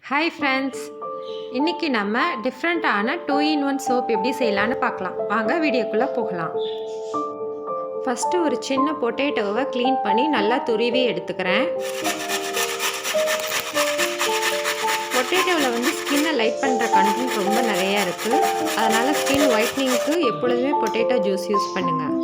Hi friends, இன்னைக்கு நம்ம டிஃப்ரெண்டான 2-in-1 சோப் எப்படி செய்யலாம்னு பார்க்கலாம். வாங்க வீடியோக்குள்ள போகலாம். ஃபர்ஸ்ட் ஒரு சின்ன பொட்டேட்டோவை க்ளீன் பண்ணி நல்லா துருவி எடுத்துக்கிறேன். பொட்டேட்டோவில் ஸ்கின்னை லைட் பண்ணுற கண்டென்ட் ரொம்ப நிறையா இருக்குது. அதனால் ஸ்கின் ஒயிட்னிங்க்கு எப்பொழுதுமே பொட்டேட்டோ ஜூஸ் யூஸ் பண்ணுங்கள்.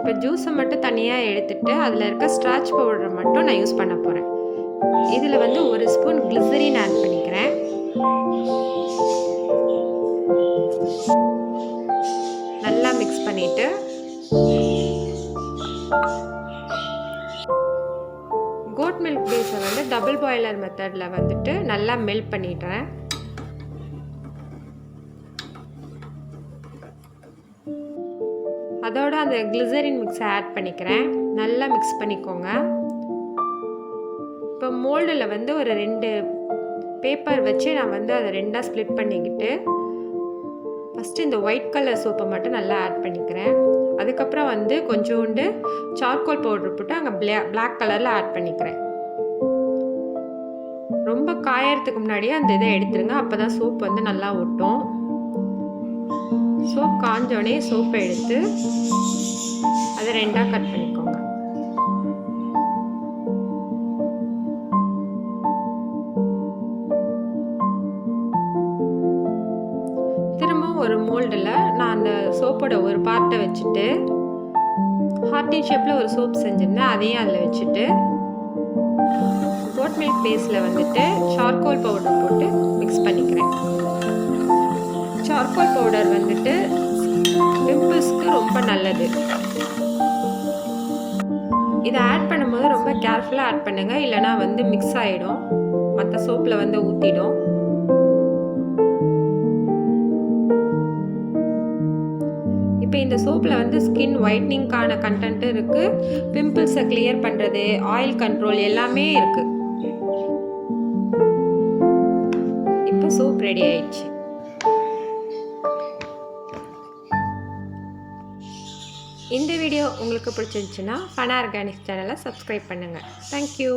இப்போ ஜூஸை மட்டும் தனியாக எடுத்துட்டு அதில் இருக்க ஸ்டார்ச் பவுடரை மட்டும் நான் யூஸ் பண்ண போகிறேன். இதில் 1 ஸ்பூன் கிளிசரின் ஆட் பண்ணிக்கிறேன். நல்லா மிக்ஸ் பண்ணிவிட்டு கோட் மில்க் பேஸை டபுள் பாய்லர் மெத்தடில் நல்லா மெல்ட் பண்ணிடுறேன். அதோட அந்த கிளிசரின் மிக்ஸை ஆட் பண்ணிக்கிறேன். நல்லா மிக்ஸ் பண்ணிக்கோங்க. இப்போ மோல்டில் ஒரு 2 பேப்பர் வச்சு நான் அதை 2ஆக ஸ்ப்ளிட் பண்ணிக்கிட்டு ஃபஸ்ட்டு இந்த ஒயிட் கலர் சோப்பை மட்டும் நல்லா ஆட் பண்ணிக்கிறேன். அதுக்கப்புறம் கொஞ்சோண்டு சார்கோல் பவுடர் போட்டு அங்கே பிளாக் கலரில் ஆட் பண்ணிக்கிறேன். ரொம்ப காயறதுக்கு முன்னாடியே அந்த இதை எடுத்துருங்க. அப்போ தான் சோப் நல்லா ஒட்டும். சோப் காஞ்சோடனே சோப்பை எடுத்து அதை 2ஆக கட் பண்ணிக்கோங்க. திரும்பவும் ஒரு மோல்டில் நான் அந்த சோப்போட ஒரு பார்ட்டை வச்சுட்டு ஹார்ட்டின் ஷேப்பில் ஒரு சோப் செஞ்சுருந்தேன். அதையும் அதில் வச்சுட்டு கோட் மில்க் பேஸில் சார்கோல் பவுடர் போட்டு மிக்ஸ் பண்ணிக்கிறேன். சார்கோல் பவுடர் பிம்பிள்ஸ்க்கு ரொம்ப நல்லது. இதை ஆட் பண்ணும்போது ரொம்ப கேர்ஃபுல்லாக ஆட் பண்ணுங்கள், இல்லைனா மிக்ஸ் ஆகிடும், மற்ற சோப்பில் ஊற்றிடும். இப்போ இந்த சோப்பில் ஸ்கின் ஒயிட்னிங்கான கண்டென்ட் இருக்குது, பிம்பிள்ஸை கிளியர் பண்ணுறது, ஆயில் கண்ட்ரோல் எல்லாமே இருக்குது. இப்போ சோப் ரெடி ஆயிடுச்சு. இந்த வீடியோ உங்களுக்கு பிடிச்சிருந்துச்சுன்னா ஃபன் ஆர்கானிக்ஸ் சேனலை சப்ஸ்கிரைப் பண்ணுங்கள். தேங்க்யூ.